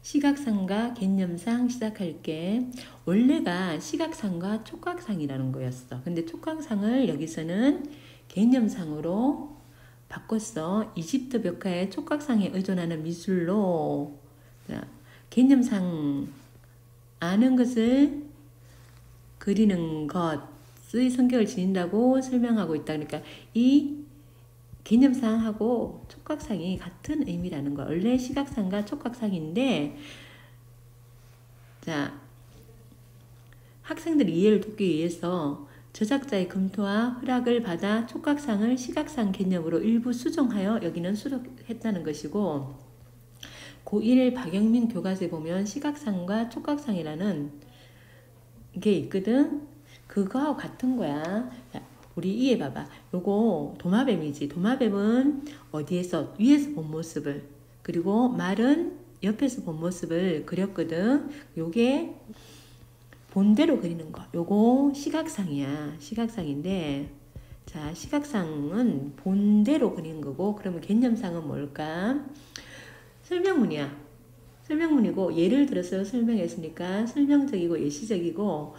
시각상과 개념상 시작할게. 원래가 시각상과 촉각상이라는 거였어. 근데 촉각상을 여기서는 개념상으로 바꿨어. 이집트 벽화의 촉각상에 의존하는 미술로 개념상 아는 것을 그리는 것의 성격을 지닌다고 설명하고 있다. 그러니까 이 개념상하고 촉각상이 같은 의미라는 거. 원래 시각상과 촉각상인데, 자, 학생들 이해를 돕기 위해서 저작자의 검토와 허락을 받아 촉각상을 시각상 개념으로 일부 수정하여 여기는 수록했다는 것이고, 고1 박영민 교과서에 보면 시각상과 촉각상이라는 게 있거든. 그거하고 같은 거야. 우리 이해 봐봐. 요거 도마뱀이지. 도마뱀은 어디에서? 위에서 본 모습을, 그리고 말은 옆에서 본 모습을 그렸거든. 요게 본대로 그리는 거. 요거 시각상이야. 시각상인데, 자, 시각상은 본대로 그리는 거고, 그러면 개념상은 뭘까? 설명문이야. 설명문이고, 예를 들어서 설명했으니까 설명적이고 예시적이고,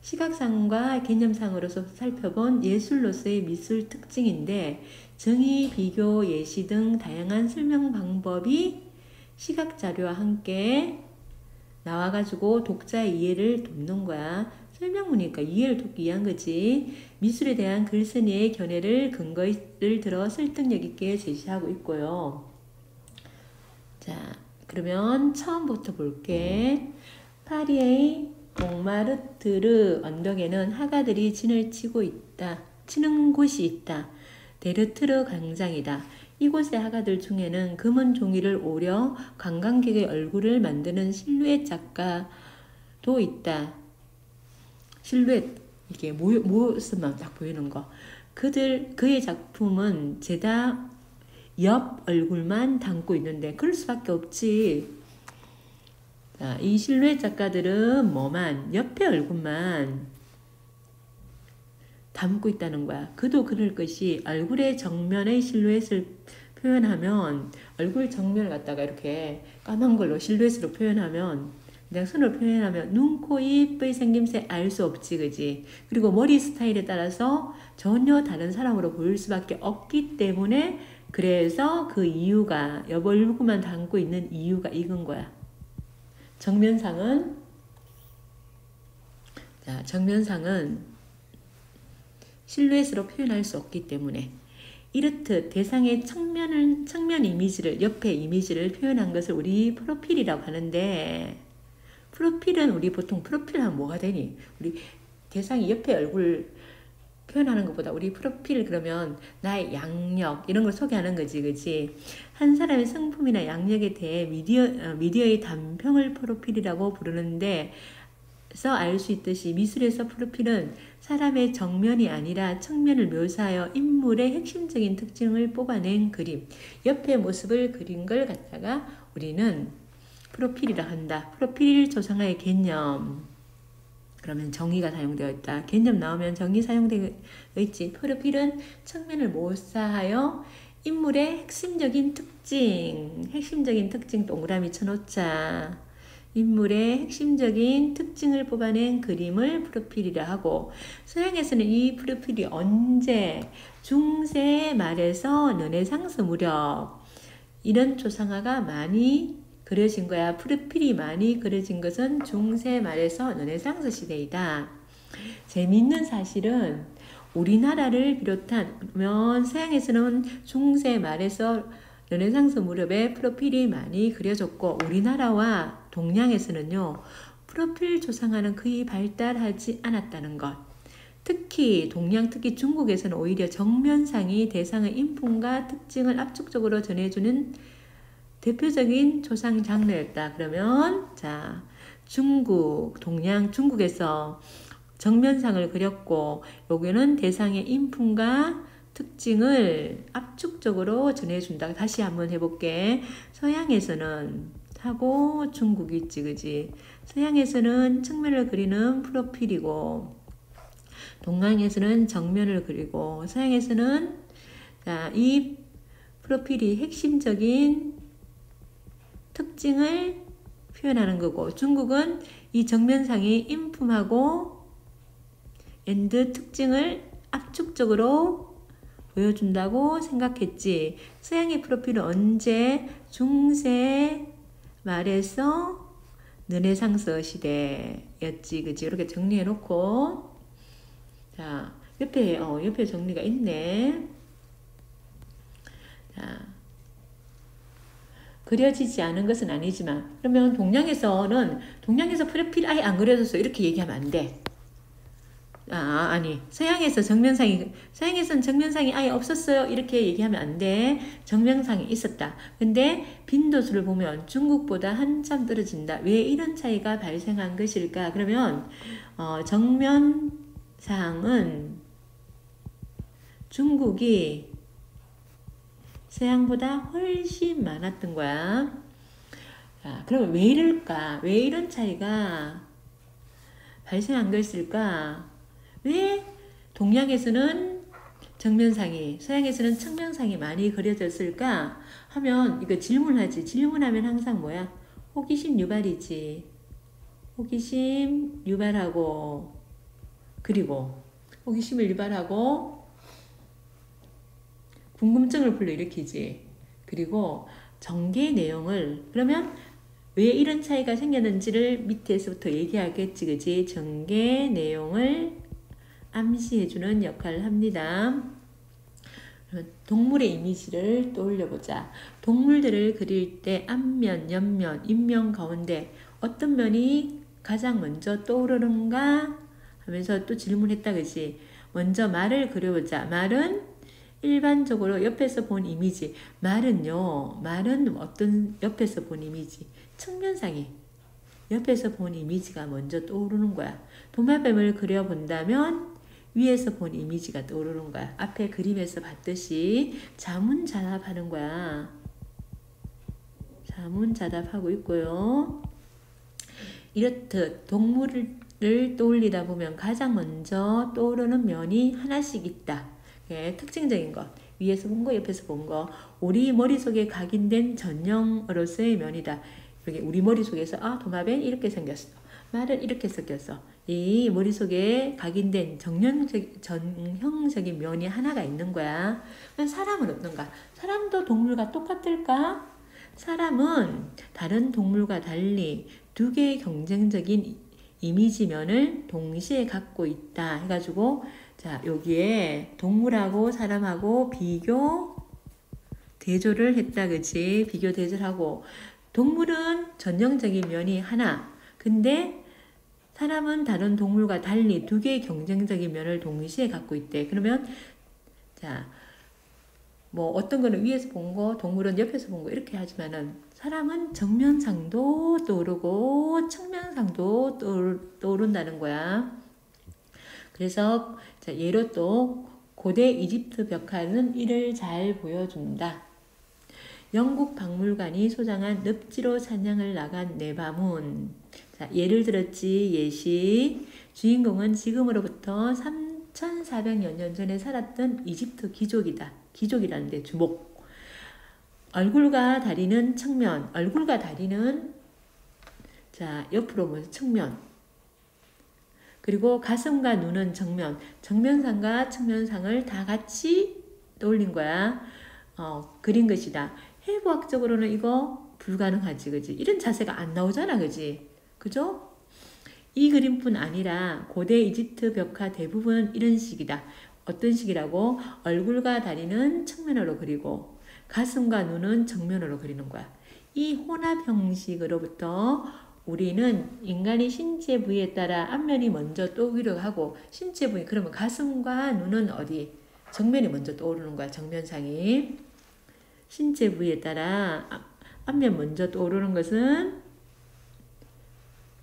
시각상과 개념상으로서 살펴본 예술로서의 미술 특징인데, 정의, 비교, 예시 등 다양한 설명 방법이 시각 자료와 함께 나와가지고 독자의 이해를 돕는 거야. 설명문이니까 이해를 돕기 위한 거지. 미술에 대한 글쓴이의 견해를 근거를 들어 설득력 있게 제시하고 있고요. 자, 그러면 처음부터 볼게. 파리의 몽마르트르 언덕에는 하가들이 진을 치는 곳이 있다. 데르트르 광장이다. 이곳의 하가들 중에는 금은 종이를 오려 관광객의 얼굴을 만드는 실루엣 작가도 있다. 실루엣, 이게 모습만 딱 보이는 거. 그의 작품은 죄다 옆 얼굴만 담고 있는데, 그럴 수밖에 없지. 자, 이 실루엣 작가들은 뭐만, 옆에 얼굴만 담고 있다는 거야. 그도 그럴 것이 얼굴의 정면의 실루엣을 표현하면, 얼굴 정면을 갖다가 이렇게 까만 걸로 실루엣으로 표현하면, 그냥 손으로 표현하면 눈, 코, 입의 생김새 알 수 없지, 그지? 그리고 머리 스타일에 따라서 전혀 다른 사람으로 보일 수밖에 없기 때문에, 그래서 그 이유가, 옆 얼굴만 담고 있는 이유가 이건 거야. 정면상은 실루엣으로 표현할 수 없기 때문에, 이렇듯 대상의 측면 이미지를, 옆에 이미지를 표현한 것을 우리 프로필이라고 하는데, 프로필은 우리 보통 프로필 하면 뭐가 되니? 우리 대상이 옆에 얼굴 표현하는 것보다 우리 프로필 그러면 나의 양력 이런 걸 소개하는 거지, 그지? 한 사람의 성품이나 양력에 대해 미디어의 단평을 프로필이라고 부르는데, 서 알 수 있듯이 미술에서 프로필은 사람의 정면이 아니라 측면을 묘사하여 인물의 핵심적인 특징을 뽑아낸 그림, 옆의 모습을 그린 걸 갖다가 우리는 프로필이라 한다. 프로필 조상화의 개념. 그러면 정의가 사용되어 있다. 개념 나오면 정의 사용되어 있지. 프로필은 측면을 묘사하여 인물의 핵심적인 특징 동그라미 쳐놓자. 인물의 핵심적인 특징을 뽑아낸 그림을 프로필이라 하고, 서양에서는 이 프로필이 언제? 중세 말에서 르네상스 무렵 이런 초상화가 많이 그려진 거야. 프로필이 많이 그려진 것은 중세 말에서 르네상스 시대이다. 재미있는 사실은 우리나라를 비롯한 서양에서는 중세 말에서 르네상스 무렵에 프로필이 많이 그려졌고, 우리나라와 동양에서는요, 프로필 조상화는 거의 발달하지 않았다는 것. 특히 중국에서는 오히려 정면상이 대상의 인품과 특징을 압축적으로 전해주는 대표적인 초상 장르였다. 그러면 자, 중국에서 정면상을 그렸고, 여기는 대상의 인품과 특징을 압축적으로 전해준다. 다시 한번 해볼게. 서양에서는 하고 중국이 있지, 그지? 서양에서는 측면을 그리는 프로필이고, 동양에서는 정면을 그리고, 서양에서는 자, 이 프로필이 핵심적인 특징을 표현하는 거고, 중국은 이 정면상이 인품하고 엔드 특징을 압축적으로 보여준다고 생각했지. 서양의 프로필은 언제? 중세 말에서 르네상스 시대였지. 그지? 이렇게 정리해 놓고, 자, 옆에 정리가 있네. 자, 그려지지 않은 것은 아니지만, 그러면 동양에서 프로필 아예 안 그려졌어. 이렇게 얘기하면 안 돼. 아니. 서양에서는 정면상이 아예 없었어요. 이렇게 얘기하면 안 돼. 정면상이 있었다. 근데 빈도수를 보면 중국보다 한참 떨어진다. 왜 이런 차이가 발생한 것일까? 그러면, 정면상은 중국이 서양보다 훨씬 많았던 거야. 자, 그러면 왜 이럴까? 왜 이런 차이가 발생한 것일까? 왜 동양에서는 정면상이, 서양에서는 측면상이 많이 그려졌을까? 하면 이거 질문하지. 질문하면 항상 뭐야? 호기심 유발이지. 호기심 유발하고, 그리고 호기심을 유발하고 궁금증을 불러일으키지. 그리고 전개 내용을, 그러면 왜 이런 차이가 생겼는지를 밑에서부터 얘기하겠지. 그지? 전개 내용을 암시해주는 역할을 합니다. 동물의 이미지를 떠올려보자. 동물들을 그릴 때 앞면, 옆면, 인면 가운데 어떤 면이 가장 먼저 떠오르는가 하면서 또 질문했다. 그지? 먼저 말을 그려보자. 말은 일반적으로 옆에서 본 이미지. 말은 어떤 옆에서 본 이미지? 측면상이 옆에서 본 이미지가 먼저 떠오르는 거야. 도마뱀을 그려본다면 위에서 본 이미지가 떠오르는 거야. 앞에 그림에서 봤듯이 자문자답하는 거야. 자문자답하고 있고요. 이렇듯 동물을 떠올리다 보면 가장 먼저 떠오르는 면이 하나씩 있다. 특징적인 것. 위에서 본 거, 옆에서 본 거. 우리 머릿속에 각인된 전형으로서의 면이다. 이렇게 우리 머릿속에서 도마뱀 이렇게 생겼어. 말은 이렇게 생겼어. 이 머릿속에 각인된 전형적인 면이 하나가 있는 거야. 사람은 어떤가? 사람도 동물과 똑같을까? 사람은 다른 동물과 달리 두 개의 경쟁적인 이미지면을 동시에 갖고 있다. 해가지고 자, 여기에 동물하고 사람하고 비교 대조를 했다. 그치? 비교 대조를 하고 동물은 전형적인 면이 하나. 근데 사람은 다른 동물과 달리 두 개의 경쟁적인 면을 동시에 갖고 있대. 그러면 자, 뭐 어떤 거는 위에서 본 거, 동물은 옆에서 본 거 이렇게 하지만은 사람은 정면상도 떠오르고 측면상도 떠오른다는 거야. 그래서 자, 예로 또 고대 이집트 벽화는 이를 잘 보여준다. 영국 박물관이 소장한 늪지로 사냥을 나간 네바문. 자, 예를 들었지. 예시. 주인공은 지금으로부터 3,400여 년 전에 살았던 이집트 귀족이다. 귀족이라는데 주목. 얼굴과 다리는 측면. 얼굴과 다리는 자, 옆으로 보면 측면. 그리고 가슴과 눈은 정면. 정면상과 측면상을 다 같이 떠올린 거야. 그린 것이다. 해부학적으로는 이거 불가능하지. 그지? 이런 자세가 안 나오잖아. 그지? 그죠? 이 그림뿐 아니라 고대 이집트 벽화 대부분 이런 식이다. 어떤 식이라고? 얼굴과 다리는 측면으로 그리고 가슴과 눈은 정면으로 그리는 거야. 이 혼합 형식으로부터 우리는 인간의 신체 부위에 따라 앞면이 먼저 떠오르기도 하고 신체 부위, 그러면 가슴과 눈은 어디? 정면이 먼저 떠오르는 거야. 정면상이. 신체 부위에 따라 앞면 먼저 떠오르는 것은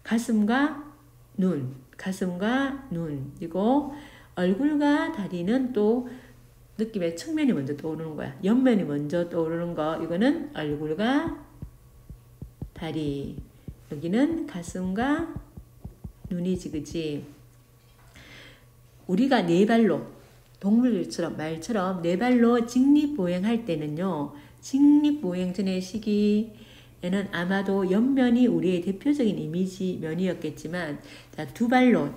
가슴과 눈, 이고 얼굴과 다리는 또 느낌의 측면이 먼저 떠오르는 거야. 옆면이 먼저 떠오르는 거, 이거는 얼굴과 다리, 여기는 가슴과 눈이지, 그지? 우리가 네 발로, 동물처럼, 말처럼 네 발로 직립보행할 때는요, 직립보행 전의 시기, 아마도 옆면이 우리의 대표적인 이미지 면이었겠지만, 자, 두 발로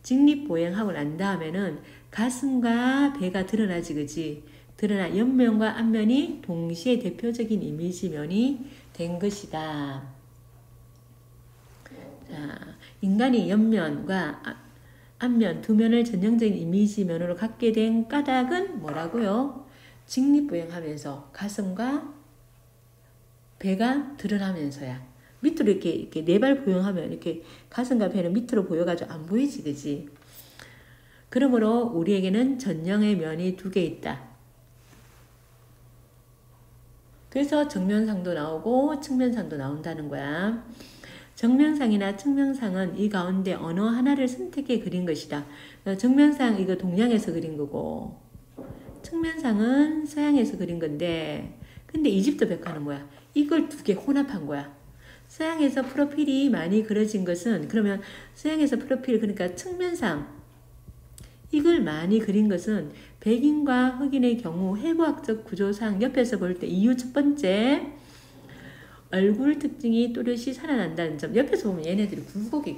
직립보행하고 난 다음에는 가슴과 배가 드러나지, 그지? 드러나 옆면과 앞면이 동시에 대표적인 이미지 면이 된 것이다. 자, 인간이 옆면과 앞면 두 면을 전형적인 이미지 면으로 갖게 된 까닭은 뭐라고요? 직립보행하면서 가슴과 배가 드러나면서야. 밑으로 이렇게 네 발 보행하면 이렇게 가슴과 배는 밑으로 보여가지고 안 보이지, 그지? 그러므로 우리에게는 전형의 면이 두 개 있다. 그래서 정면상도 나오고 측면상도 나온다는 거야. 정면상이나 측면상은 이 가운데 어느 하나를 선택해 그린 것이다. 정면상 이거 동양에서 그린 거고, 측면상은 서양에서 그린 건데, 근데 이집트 벽화는 뭐야? 이걸 두 개 혼합한 거야. 서양에서 프로필이 많이 그려진 것은, 그러면 서양에서 프로필, 그러니까 측면상, 이걸 많이 그린 것은 백인과 흑인의 경우 해부학적 구조상 옆에서 볼 때 이유 첫 번째, 얼굴 특징이 또렷이 살아난다는 점. 옆에서 보면 얘네들이 굴곡이,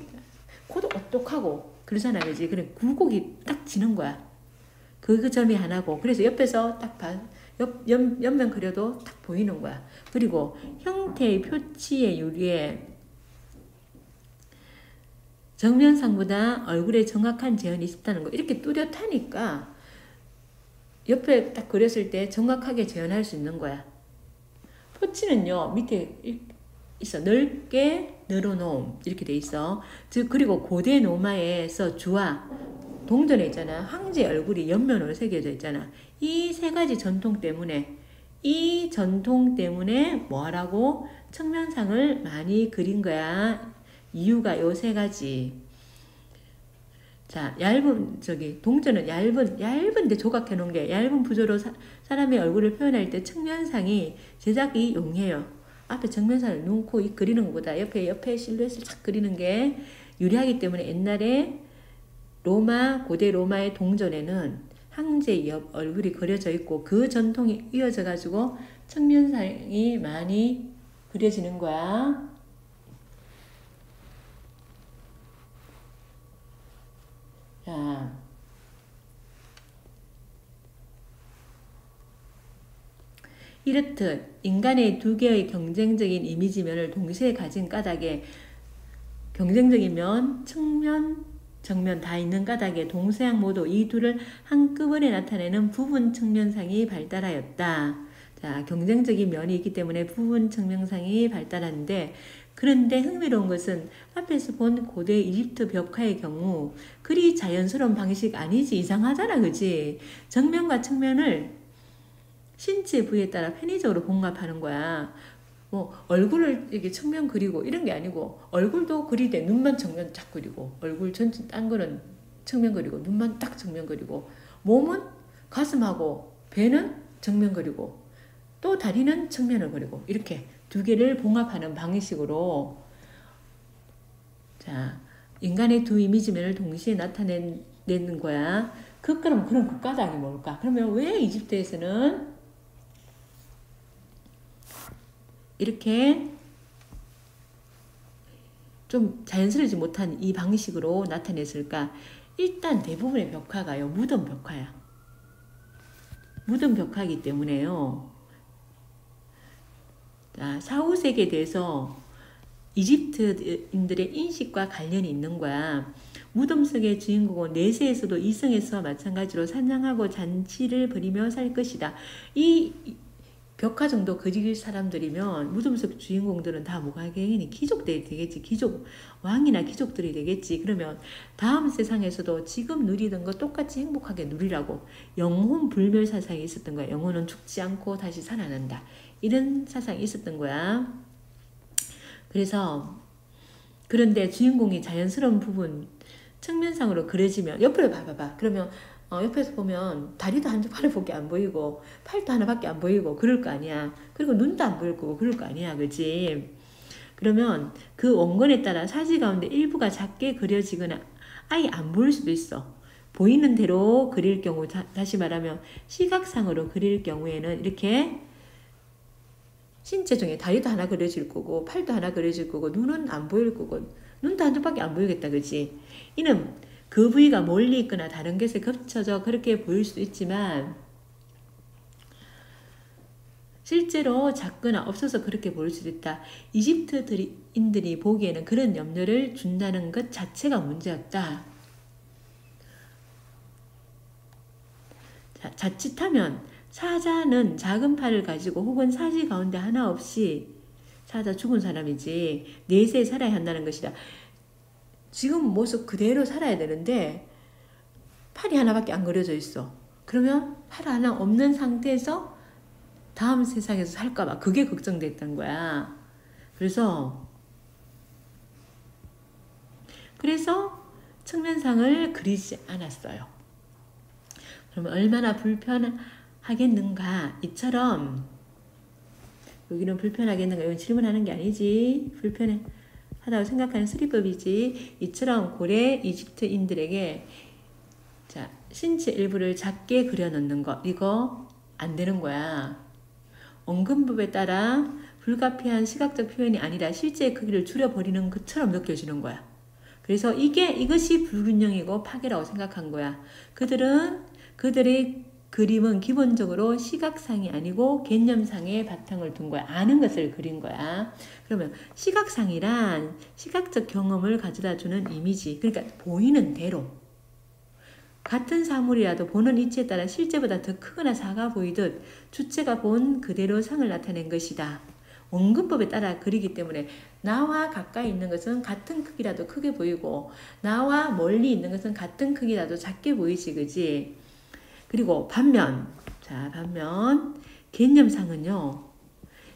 코도 오똑하고 그러잖아, 그지? 그래, 굴곡이 딱 지는 거야. 그 점이 하나고, 그래서 옆에서 딱 옆면 그려도 딱 보이는 거야. 그리고 형태의 표치의 유리에 정면상보다 얼굴에 정확한 재현이 있다는 거. 이렇게 뚜렷하니까 옆에 딱 그렸을 때 정확하게 재현할 수 있는 거야. 표치는요, 밑에 있어. 넓게 늘어놓음. 이렇게 돼 있어. 즉, 그리고 고대 로마에서 주와 동전에 있잖아. 황제 얼굴이 옆면으로 새겨져 있잖아. 이 세 가지 전통 때문에, 뭐라고? 측면상을 많이 그린 거야. 이유가 요 세 가지. 자, 동전은 얇은데 조각해 놓은 게, 얇은 부조로 사람의 얼굴을 표현할 때 측면상이 제작이 용해요. 앞에 정면상을 눈, 코, 입 그리는 것보다 옆에 실루엣을 착 그리는 게 유리하기 때문에 옛날에 고대 로마의 동전에는 황제의 얼굴이 그려져 있고 그 전통이 이어져 가지고 측면상이 많이 그려지는 거야. 자, 이렇듯 인간의 두 개의 경쟁적인 이미지면을 동시에 가진 까닭에 경쟁적인 면, 측면, 정면 다 있는 까닭에 동서양 모두 이 둘을 한꺼번에 나타내는 부분 측면상이 발달하였다. 자, 경쟁적인 면이 있기 때문에 부분 측면상이 발달하는데, 그런데 흥미로운 것은 앞에서 본 고대 이집트 벽화의 경우 그리 자연스러운 방식 아니지. 이상하잖아, 그지? 정면과 측면을 신체 부위에 따라 편의적으로 봉합하는 거야. 뭐 얼굴을 이렇게 측면 그리고 이런 게 아니고, 얼굴도 그리되 눈만 정면 딱 그리고, 얼굴 전체 딴 거는 측면 그리고, 눈만 딱 정면 그리고, 몸은 가슴하고 배는 정면 그리고, 또 다리는 측면을 그리고, 이렇게 두 개를 봉합하는 방식으로, 자, 인간의 두 이미지면을 동시에 나타내는 거야. 그럼 그 까닭이 뭘까? 그러면 왜 이집트에서는 이렇게 좀 자연스러우지 못한 이 방식으로 나타냈을까? 일단 대부분의 벽화가요, 무덤 벽화야. 무덤 벽화이기 때문에요. 자, 사후세계에 대해서 이집트인들의 인식과 관련이 있는 거야. 무덤 속의 주인공은 내세에서도 이성에서 마찬가지로 사냥하고 잔치를 벌이며 살 것이다. 이 벽화 정도 그릴 사람들이면 무덤 속 주인공들은 다 뭐가 귀족들이 되겠지. 왕이나 귀족들이 되겠지. 그러면 다음 세상에서도 지금 누리던 거 똑같이 행복하게 누리라고 영혼 불멸 사상이 있었던 거야. 영혼은 죽지 않고 다시 살아난다. 이런 사상이 있었던 거야. 그런데 주인공이 자연스러운 부분 측면상으로 그려지면, 옆으로 봐봐. 그러면 옆에서 보면 다리도 하나밖에 안 보이고 팔도 하나밖에 안 보이고 그럴 거 아니야. 그리고 눈도 안 보일 거고 그럴 거 아니야, 그지? 그러면 그 원본에 따라 사지 가운데 일부가 작게 그려지거나 아예 안 보일 수도 있어. 보이는 대로 그릴 경우, 다시 말하면 시각상으로 그릴 경우에는 이렇게 신체 중에 다리도 하나 그려질 거고 팔도 하나 그려질 거고 눈은 안 보일 거고 눈도 한쪽밖에 안 보이겠다 그지? 이는 그 부위가 멀리 있거나 다른 것에 겹쳐져 그렇게 보일 수도 있지만 실제로 작거나 없어서 그렇게 보일 수도 있다. 이집트인들이 보기에는 그런 염려를 준다는 것 자체가 문제였다. 자칫하면 사자는 작은 팔을 가지고 혹은 사지 가운데 하나 없이 사자 죽은 사람이지 내세 살아야 한다는 것이다. 지금 모습 그대로 살아야 되는데 팔이 하나밖에 안 그려져 있어. 그러면 팔 하나 없는 상태에서 다음 세상에서 살까봐 그게 걱정됐던 거야. 그래서 측면상을 그리지 않았어요. 그러면 얼마나 불편하겠는가. 이처럼 여기는 불편하겠는가. 이건 질문하는 게 아니지. 불편하다고 생각하는 수리법이지. 이처럼 고래 이집트인들에게 자, 신체 일부를 작게 그려놓는 거 이거 안 되는 거야. 원근법에 따라 불가피한 시각적 표현이 아니라 실제 크기를 줄여버리는 것처럼 느껴지는 거야. 그래서 이것이 불균형이고 파괴라고 생각한 거야. 그들의 그림은 기본적으로 시각상이 아니고 개념상의 바탕을 둔 거야. 아는 것을 그린 거야. 그러면 시각상이란 시각적 경험을 가져다 주는 이미지. 그러니까 보이는 대로. 같은 사물이라도 보는 이치에 따라 실제보다 더 크거나 작아 보이듯 주체가 본 그대로 상을 나타낸 것이다. 원근법에 따라 그리기 때문에 나와 가까이 있는 것은 같은 크기라도 크게 보이고 나와 멀리 있는 것은 같은 크기라도 작게 보이지, 그지? 그리고 반면 개념상은요.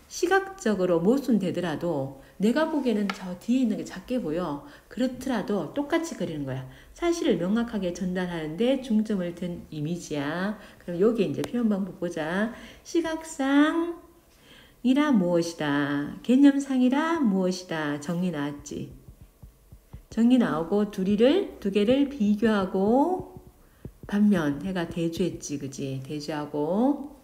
시각적으로 모순되더라도 내가 보기에는 저 뒤에 있는 게 작게 보여. 그렇더라도 똑같이 그리는 거야. 사실을 명확하게 전달하는데 중점을 둔 이미지야. 그럼 여기 이제 표현 방법 보자. 시각상이라 무엇이다. 개념상이라 무엇이다. 정리 나왔지. 정리 나오고 두 개를 비교하고 반면 해가 대조했지. 그지? 대조하고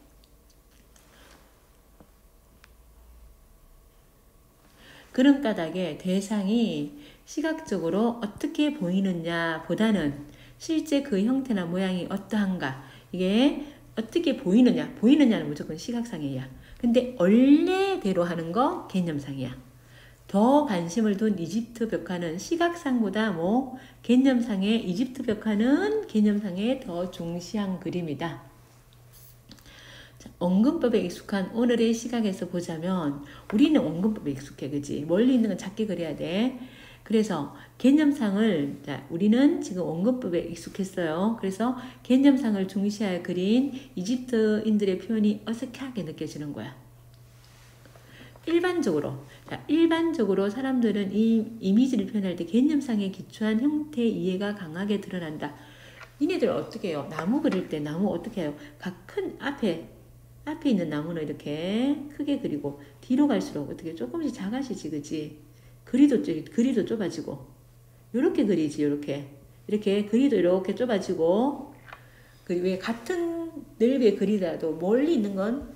그런 까닭에 대상이 시각적으로 어떻게 보이느냐 보다는 실제 그 형태나 모양이 어떠한가. 이게 어떻게 보이느냐는 무조건 시각상이야. 근데 원래대로 하는 거 개념상이야. 더 관심을 둔 이집트 벽화는 시각상보다 개념상의 이집트 벽화는 개념상에 더 중시한 그림이다. 원근법에 익숙한 오늘의 시각에서 보자면 우리는 원근법에 익숙해. 그지? 멀리 있는 건 작게 그려야 돼. 그래서 개념상을 우리는 지금 원근법에 익숙했어요. 그래서 개념상을 중시하여 그린 이집트인들의 표현이 어색하게 느껴지는 거야. 일반적으로 사람들은 이 이미지를 표현할 때 개념상에 기초한 형태 이해가 강하게 드러난다. 니네들 어떻게 해요? 나무 그릴 때 나무 어떻게 해요? 큰 앞에 있는 나무는 이렇게 크게 그리고 뒤로 갈수록 어떻게 조금씩 작아지지, 그지? 그리도 좁아지고 요렇게 그리지, 이렇게 그리도 이렇게 좁아지고 왜 같은 넓이의 그리라도 멀리 있는 건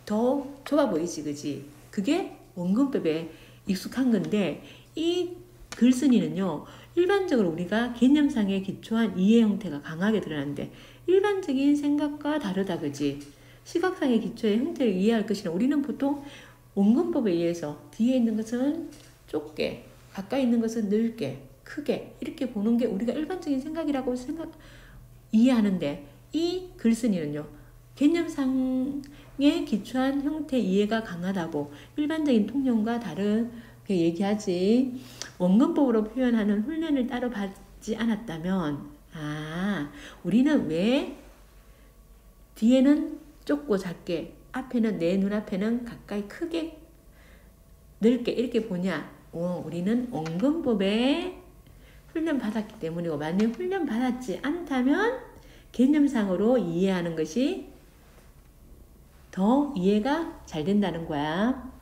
더 좁아 보이지, 그지? 그게 원근법에 익숙한 건데 이 글쓴이는요 일반적으로 우리가 개념상에 기초한 이해 형태가 강하게 드러나는데 일반적인 생각과 다르다, 그지? 시각상의 기초의 형태를 이해할 것이나 우리는 보통 원근법에 의해서 뒤에 있는 것은 좁게, 가까이 있는 것은 넓게, 크게 이렇게 보는 게 우리가 일반적인 생각이라고 이해하는데 이 글쓴이는요. 개념상에 기초한 형태 이해가 강하다고 일반적인 통념과 다르게 얘기하지. 원근법으로 표현하는 훈련을 따로 받지 않았다면 우리는 왜 뒤에는 좁고 작게 앞에는 내 눈앞에는 가까이 크게 넓게 이렇게 보냐. 우리는 원근법에 훈련 받았기 때문이고 만약 훈련 받았지 않다면 개념상으로 이해하는 것이 더 이해가 잘 된다는 거야.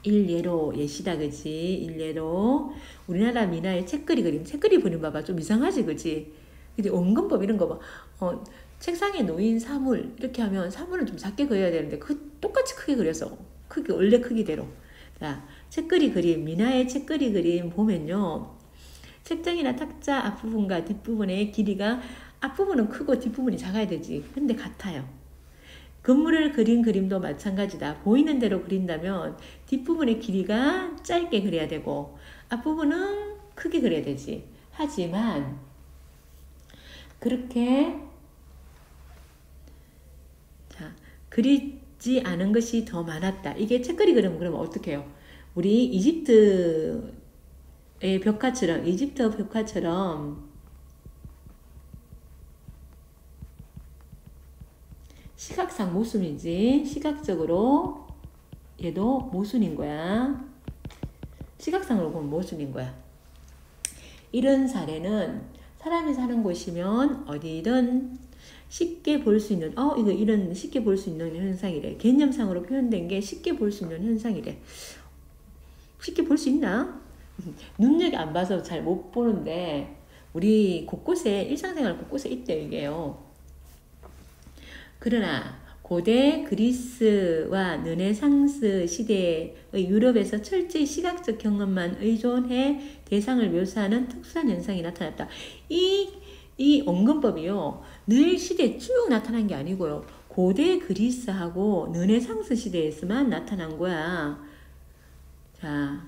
일례로 예시다, 그지? 일례로 우리나라 민화의 책그리 그림 봐봐. 좀 이상하지, 그지? 근데 원근법 이런 거 봐. 책상에 놓인 사물 이렇게 하면 사물을 좀 작게 그려야 되는데 그 똑같이 크게 그려서 크기, 원래 크기대로. 자, 책거리 그림, 미나의 책거리 그림 보면요. 책장이나 탁자 앞부분과 뒷부분의 길이가 앞부분은 크고 뒷부분이 작아야 되지. 근데 같아요. 건물을 그린 그림도 마찬가지다. 보이는 대로 그린다면 뒷부분의 길이가 짧게 그려야 되고 앞부분은 크게 그려야 되지. 하지만 그렇게 그리지 않은 것이 더 많았다. 이게 책거리 그림 그러면 어떻게 해요? 우리 이집트 벽화처럼 시각상 모순이지. 시각적으로 얘도 모순인 거야. 시각상으로 보면 모순인 거야. 이런 사례는 사람이 사는 곳이면 어디든 쉽게 볼 수 있는 이런 쉽게 볼 수 있는 현상이래. 개념상으로 표현된 게 쉽게 볼 수 있는 현상이래. 쉽게 볼 수 있나? 눈여겨 안 봐서 잘 못 보는데 우리 곳곳에 일상생활 곳곳에 있대 이게요. 그러나 고대 그리스와 르네상스 시대의 유럽에서 철저히 시각적 경험만 의존해 대상을 묘사하는 특수한 현상이 나타났다. 이 언근법이요. 늘 시대에 쭉 나타난 게 아니고요. 고대 그리스하고 르네상스 시대에서만 나타난 거야. 자,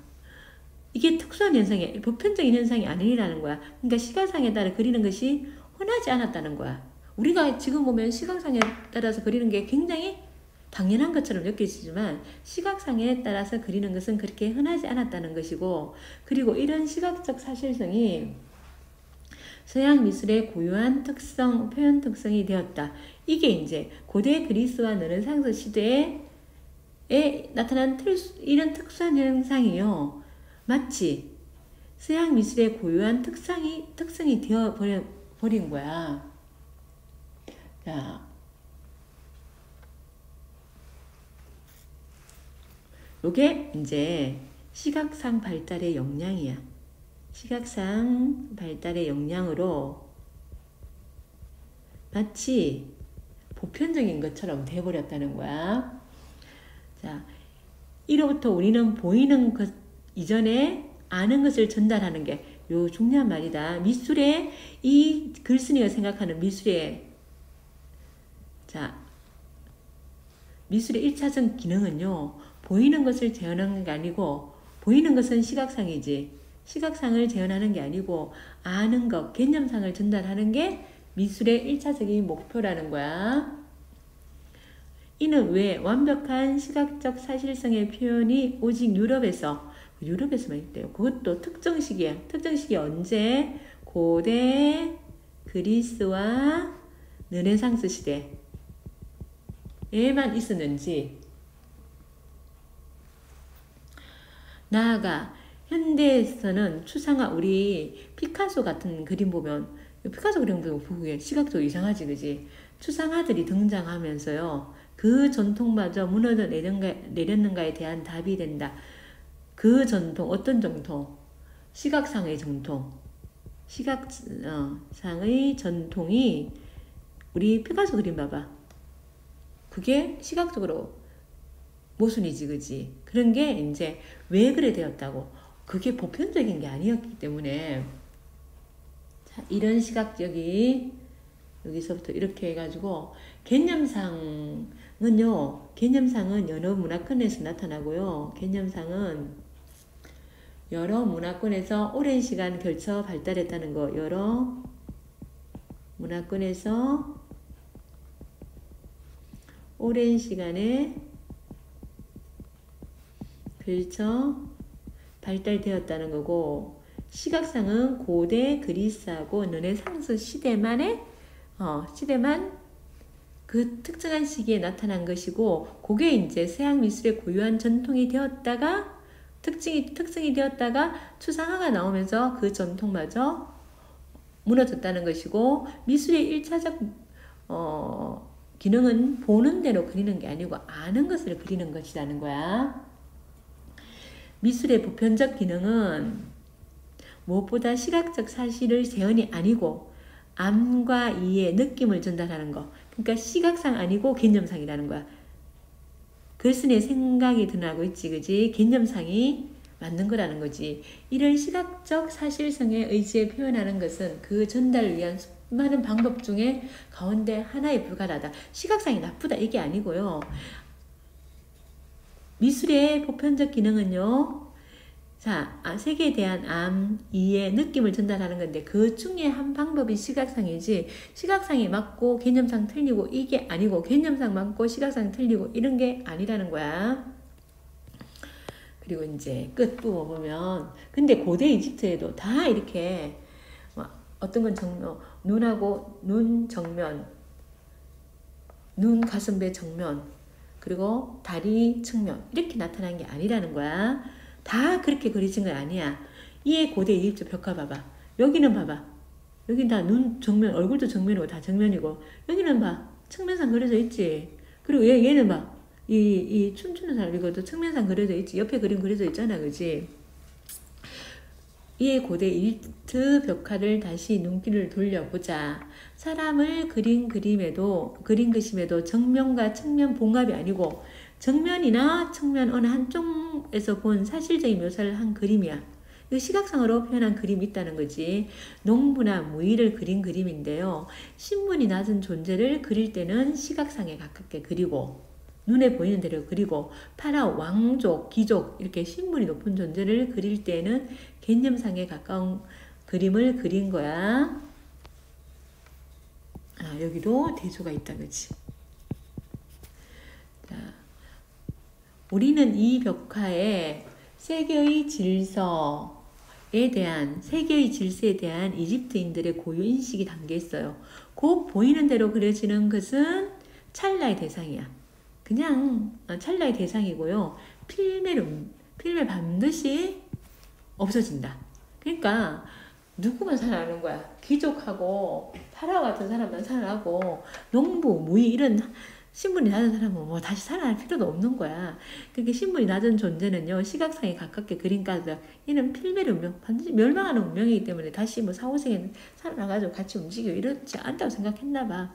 이게 특수한 현상이, 보편적인 현상이 아니라는 거야. 그러니까 시각상에 따라 그리는 것이 흔하지 않았다는 거야. 우리가 지금 보면 시각상에 따라서 그리는 게 굉장히 당연한 것처럼 느껴지지만 시각상에 따라서 그리는 것은 그렇게 흔하지 않았다는 것이고, 그리고 이런 시각적 사실성이 서양 미술의 고유한 특성, 표현 특성이 되었다. 이게 이제 고대 그리스와 르네상스 시대에 나타난 이런 특수한 현상이요. 마치 서양 미술의 고유한 특성이 되어 버린 거야. 자, 요게 이제 시각상 발달의 역량이야. 시각상 발달의 역량으로 마치 보편적인 것처럼 돼버렸다는 거야. 자, 이로부터 우리는 보이는 것 이전에 아는 것을 전달하는 게 요 중요한 말이다. 미술의 이 글쓴이가 생각하는 미술의 미술의 1차적 기능은요. 보이는 것을 재현하는 게 아니고 보이는 것은 시각상이지. 시각상을 재현하는 게 아니고 아는 것, 개념상을 전달하는 게 미술의 1차적인 목표라는 거야. 이는 왜 완벽한 시각적 사실성의 표현이 오직 유럽에서만 있대요. 그것도 특정 시기야. 특정 시기 언제? 고대 그리스와 르네상스 시대에만 있었는지, 나아가 현대에서는 추상화, 우리 피카소 같은 그림 보면, 피카소 그림 보기에 시각적으로 이상하지, 그지? 추상화들이 등장하면서요, 그 전통마저 무너져 내렸는가에 대한 답이 된다. 그 전통, 어떤 전통? 시각상의 전통. 시각상의 전통이, 우리 피카소 그림 봐봐. 그게 시각적으로 모순이지, 그지? 그런 게 이제 왜 그래 되었다고. 그게 보편적인 게 아니었기 때문에. 자, 이런 시각적이 여기서부터 이렇게 해가지고, 개념상은 여러 문화권에서 나타나고요. 개념상은 여러 문화권에서 오랜 시간 걸쳐 발달했다는 거. 여러 문화권에서 오랜 시간에 걸쳐 발달되었다는 거고, 시각상은 고대 그리스하고 르네상스 시대만 그 특정한 시기에 나타난 것이고, 그게 이제 서양 미술의 고유한 전통이 되었다가 특성이 되었다가 추상화가 나오면서 그 전통마저 무너졌다는 것이고, 미술의 1차적 기능은 보는 대로 그리는 게 아니고 아는 것을 그리는 것이라는 거야. 미술의 보편적 기능은 무엇보다 시각적 사실의 재현이 아니고 암과 이해, 느낌을 전달하는 거. 그러니까 시각상 아니고 개념상이라는 거야. 글쓴이의 생각이 드러나고 있지, 그지? 개념상이 맞는 거라는 거지. 이런 시각적 사실성의 의지에 표현하는 것은 그 전달을 위한 수많은 방법 중에 가운데 하나에 불과하다. 시각상이 나쁘다 이게 아니고요. 미술의 보편적 기능은요. 자, 세계에 대한 이해, 느낌을 전달하는 건데 그 중에 한 방법이 시각상이지 시각상이 맞고 개념상 틀리고 이게 아니고 개념상 맞고 시각상 틀리고 이런 게 아니라는 거야. 그리고 이제 끝부분 보면 근데 고대 이집트에도 다 이렇게 어떤 건 눈하고 눈 정면, 눈 가슴배 정면, 그리고 다리 측면 이렇게 나타난 게 아니라는 거야. 다 그렇게 그려진 건 아니야. 이 고대 이집트 벽화 봐봐. 여기는 봐봐. 여긴 다 눈 정면, 얼굴도 정면이고 다 정면이고 여기는 봐. 측면상 그려져 있지. 그리고 얘는 봐. 이 춤추는 사람 이것도 측면상 그려져 있지. 옆에 그림 그려져 있잖아. 그지? 이 고대 이집트 벽화를 다시 눈길을 돌려보자. 사람을 그린 그심에도 정면과 측면 봉합이 아니고 정면이나 측면 어느 한쪽에서 본 사실적인 묘사를 한 그림이야. 이거 시각상으로 표현한 그림이 있다는 거지. 농부나 무의를 그린 그림인데요. 신분이 낮은 존재를 그릴 때는 시각상에 가깝게 그리고 눈에 보이는 대로 그리고 파라오, 왕족, 귀족 이렇게 신분이 높은 존재를 그릴 때는 개념상에 가까운 그림을 그린 거야. 여기도 대조가 있다, 그치? 자, 우리는 이 벽화에 세계의 질서에 대한 이집트인들의 고유 인식이 담겨 있어요. 곧 보이는 대로 그려지는 것은 찰나의 대상이야. 그냥 찰나의 대상이고요. 필매 반드시 없어진다. 그러니까 누구만 살아나는 거야. 귀족하고 파라오 같은 사람만 살아나고 농부, 무의 이런 신분이 낮은 사람은 뭐 다시 살아날 필요도 없는 거야. 그렇게 신분이 낮은 존재는요. 시각상에 가깝게 그림까지 얘는 필매의 운명, 반드시 멸망하는 운명이기 때문에 다시 뭐 사후생에 살아나가지고 같이 움직이고 이렇지 않다고 생각했나 봐.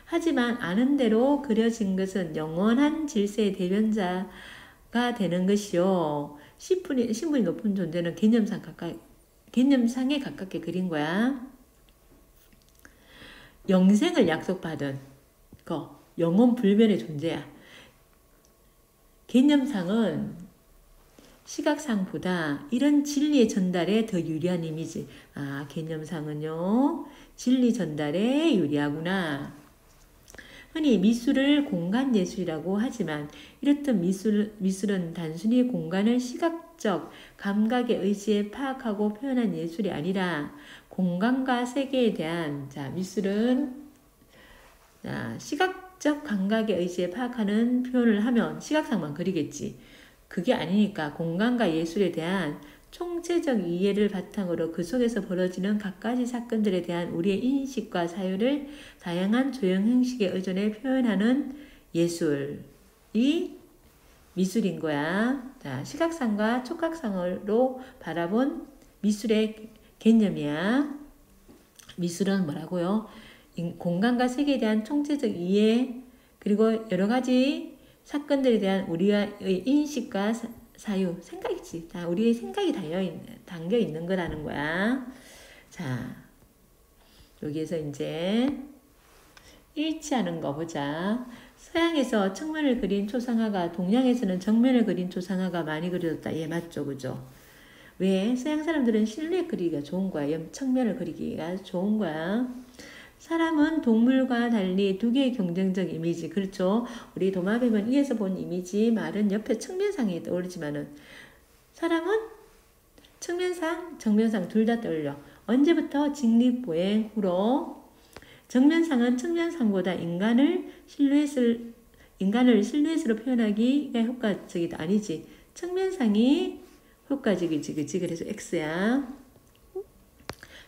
하지만 아는 대로 그려진 것은 영원한 질서의 대변자가 되는 것이요. 신분이 높은 존재는 개념상에 가깝게 그린 거야. 영생을 약속받은 영원 불변의 존재야. 개념상은 시각상보다 이런 진리의 전달에 더 유리한 이미지. 개념상은요. 진리 전달에 유리하구나. 흔히 미술을 공간예술이라고 하지만 이렇듯 미술은 단순히 공간을 시각적 감각의 의지에 파악하고 표현한 예술이 아니라 공간과 세계에 대한 미술은 시각적 감각의 의지에 파악하는 표현을 하면 시각상만 그리겠지. 그게 아니니까 공간과 예술에 대한 총체적 이해를 바탕으로 그 속에서 벌어지는 갖가지 사건들에 대한 우리의 인식과 사유를 다양한 조형 형식에 의존해 표현하는 예술이 미술인 거야. 자, 시각상과 촉각상으로 바라본 미술의 개념이야. 미술은 뭐라고요? 공간과 세계에 대한 총체적 이해 그리고 여러 가지 사건들에 대한 우리의 인식과 사유, 생각이지. 다 우리의 생각이 담겨 있는 거라는 거야. 자, 여기에서 이제 일치하는 거 보자. 서양에서 측면을 그린 초상화가 동양에서는 정면을 그린 초상화가 많이 그려졌다. 예, 맞죠, 그죠? 왜? 서양 사람들은 실루엣 그리기가 좋은 거야. 측면을 그리기가 좋은 거야. 사람은 동물과 달리 두 개의 경쟁적 이미지, 그렇죠? 우리 도마뱀은 위에서 본 이미지, 말은 옆에 측면상이 떠오르지만은 사람은 측면상, 정면상 둘 다 떠올려. 언제부터? 직립보행 후로. 정면상은 측면상보다 인간을 실루엣으로 표현하기가 효과적이다. 아니지. 측면상이 효과적이지, 그치? 그래서 X야.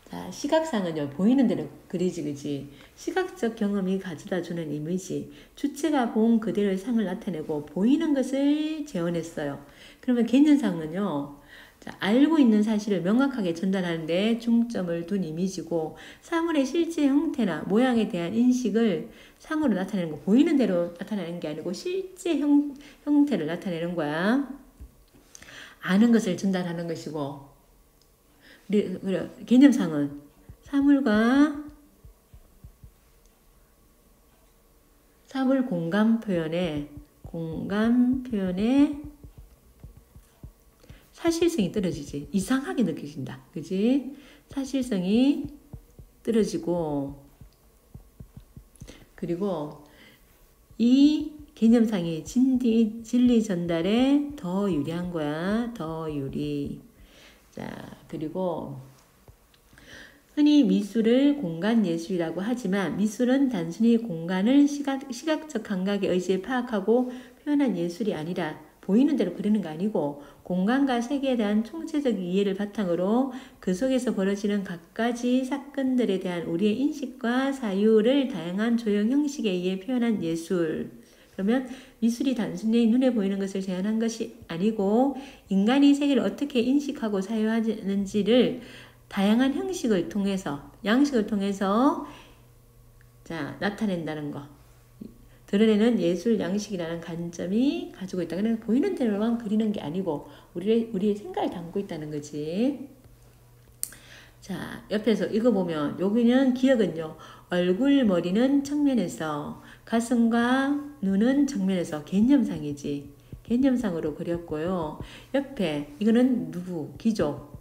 자, 시각상은요, 보이는 대로 그리지, 그지? 시각적 경험이 가져다주는 이미지. 주체가 본 그대로의 상을 나타내고 보이는 것을 재현했어요. 그러면 개념상은요, 자, 알고 있는 사실을 명확하게 전달하는데 중점을 둔 이미지고 사물의 실제 형태나 모양에 대한 인식을 상으로 나타내는 거, 보이는 대로 나타내는 게 아니고 실제 형태를 나타내는 거야. 아는 것을 전달하는 것이고, 그래, 개념상은 사물 공간 표현에 사실성이 떨어지지. 이상하게 느껴진다. 그지? 사실성이 떨어지고, 그리고 이 개념상이 진리 전달에 더 유리한 거야. 더 유리. 자, 그리고 흔히 미술을 공간 예술이라고 하지만 미술은 단순히 공간을 시각적 감각에 의지해 파악하고 표현한 예술이 아니라 보이는 대로 그리는 거 아니고 공간과 세계에 대한 총체적 이해를 바탕으로 그 속에서 벌어지는 각가지 사건들에 대한 우리의 인식과 사유를 다양한 조형 형식에 의해 표현한 예술. 그러면 미술이 단순히 눈에 보이는 것을 제한한 것이 아니고 인간이 세계를 어떻게 인식하고 사유하는지를 다양한 양식을 통해서 자, 나타낸다는 거. 드러내는 예술 양식이라는 관점이 가지고 있다. 그냥 보이는 대로만 그리는 게 아니고 우리의 생각을 담고 있다는 거지. 자, 옆에서 이거 보면 여기는 기억은요. 얼굴, 머리는 측면에서, 가슴과 눈은 정면에서 개념상이지. 개념상으로 그렸고요. 옆에 이거는 누구? 귀족,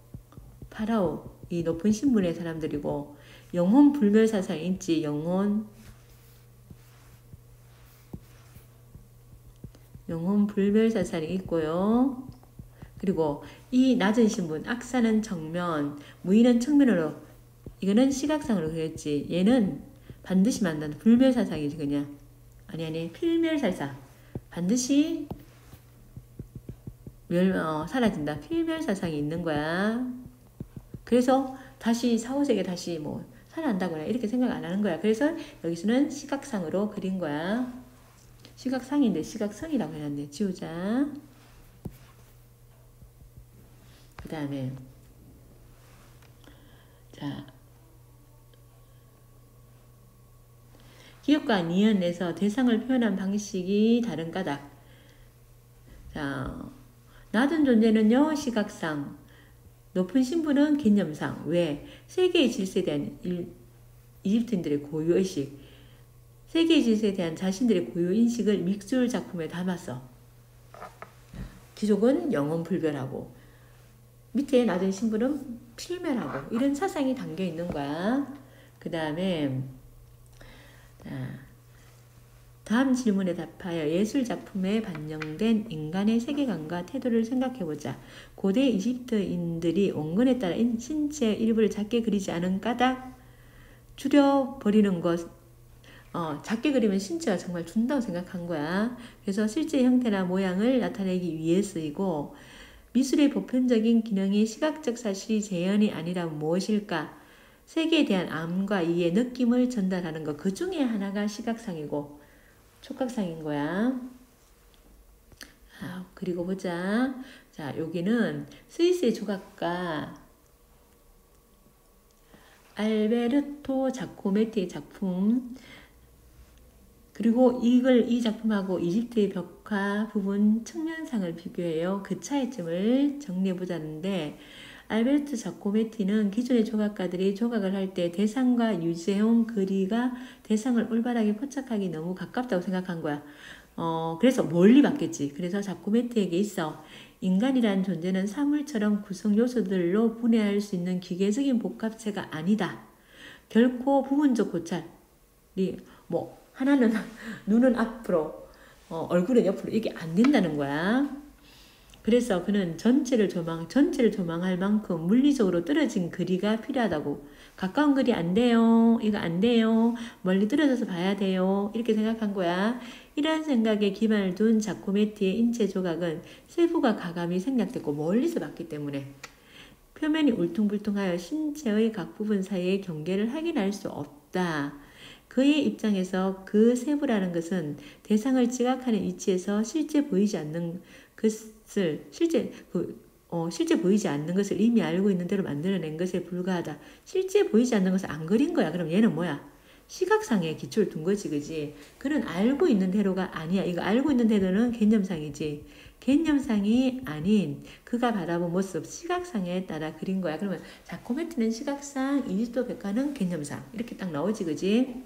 파라오, 이 높은 신분의 사람들이고 영혼 불멸 사상이 있지. 영혼 불멸 사상이 있고요. 그리고 이 낮은 신분, 악사는 정면, 무인은 측면으로, 이거는 시각상으로 그렸지. 얘는 반드시 만난다. 불멸 사상이지 그냥. 아니 필멸 사상. 반드시 사라진다. 필멸 사상이 있는 거야. 그래서 다시 사후세계 다시 뭐 살아난다거나 이렇게 생각 안 하는 거야. 그래서 여기서는 시각상으로 그린 거야. 시각상인데 시각성이라고 해놨네. 지우자. 그 다음에 자, 기억과 니은에서 대상을 표현한 방식이 다른 까닭. 자, 낮은 존재는요 시각상, 높은 신분은 개념상. 왜? 세계의 질서에 대한 이집트인들의 고유의식, 세계의 질서에 대한 자신들의 고유인식을 미술 작품에 담았어. 귀족은 영혼불멸하고 밑에 낮은 신분은 필멸하고 이런 사상이 담겨 있는 거야. 그 다음에 다음 질문에 답하여 예술작품에 반영된 인간의 세계관과 태도를 생각해보자. 고대 이집트인들이 원근에 따라 신체의 일부를 작게 그리지 않은 까닭, 줄여버리는 것, 작게 그리면 신체가 정말 준다고 생각한 거야. 그래서 실제 형태나 모양을 나타내기 위해서이고, 미술의 보편적인 기능이 시각적 사실이 재현이 아니라 무엇일까? 세계에 대한 암과 이해, 느낌을 전달하는 것. 그 중에 하나가 시각상이고 촉각상인 거야. 그리고 보자. 자, 여기는 스위스의 조각가 알베르토 자코메티의 작품, 그리고 이 작품하고 이집트의 벽화 부분 측면상을 비교해요. 그 차이점을 정리해보자는데, 알베르토 자코메티는 기존의 조각가들이 조각을 할 때 대상과 유재용 거리가 대상을 올바르게 포착하기 너무 가깝다고 생각한 거야. 그래서 멀리 봤겠지. 그래서 자코메티에게 있어 인간이란 존재는 사물처럼 구성 요소들로 분해할 수 있는 기계적인 복합체가 아니다. 결코 부분적 고찰이 뭐 하나는 눈은 앞으로 얼굴은 옆으로 이게 안 된다는 거야. 그래서 그는 전체를 조망할 만큼 물리적으로 떨어진 거리가 필요하다고. 가까운 거리 안 돼요. 이거 안 돼요. 멀리 떨어져서 봐야 돼요. 이렇게 생각한 거야. 이러한 생각에 기반을 둔 자코메티의 인체 조각은 세부가 가감이 생략됐고 멀리서 봤기 때문에 표면이 울퉁불퉁하여 신체의 각 부분 사이의 경계를 확인할 수 없다. 그의 입장에서 그 세부라는 것은 대상을 지각하는 위치에서 실제 보이지 않는 것을 실제 실제 보이지 않는 것을 이미 알고 있는 대로 만들어낸 것에 불과하다. 실제 보이지 않는 것을 안 그린 거야. 그럼 얘는 뭐야? 시각상의 기초를 둔 거지, 그지? 그는 알고 있는 대로가 아니야. 이거 알고 있는 대로는 개념상이지. 개념상이 아닌 그가 바라본 모습, 시각상에 따라 그린 거야. 그러면 자코메트는 시각상, 이집트 벽화는 개념상. 이렇게 딱 나오지, 그지?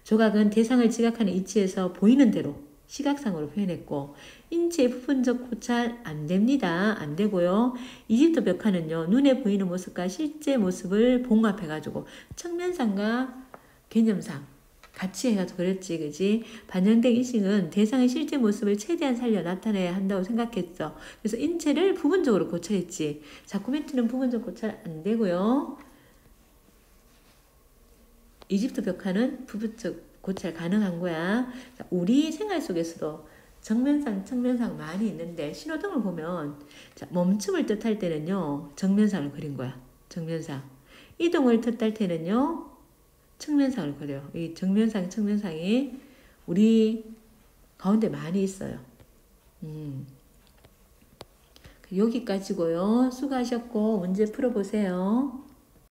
조각은 대상을 지각하는 이치에서 보이는 대로 시각상으로 표현했고, 인체의 부분적 고찰 안 됩니다. 안 되고요. 이집트 벽화는요, 눈에 보이는 모습과 실제 모습을 봉합해가지고 측면상과 개념상 같이 해가지고 그랬지, 그지? 반영된 인식은 대상의 실제 모습을 최대한 살려 나타내야 한다고 생각했어. 그래서 인체를 부분적으로 고찰했지. 자코멘트는 부분적 고찰 안 되고요. 이집트 벽화는 부분적 고찰 가능한 거야. 우리 생활 속에서도 정면상, 측면상 많이 있는데 신호등을 보면 멈춤을 뜻할 때는요, 정면상을 그린 거야. 정면상. 이동을 뜻할 때는요, 측면상을 그려요. 이 정면상, 측면상이 우리 가운데 많이 있어요. 여기까지고요. 수고하셨고 문제 풀어보세요.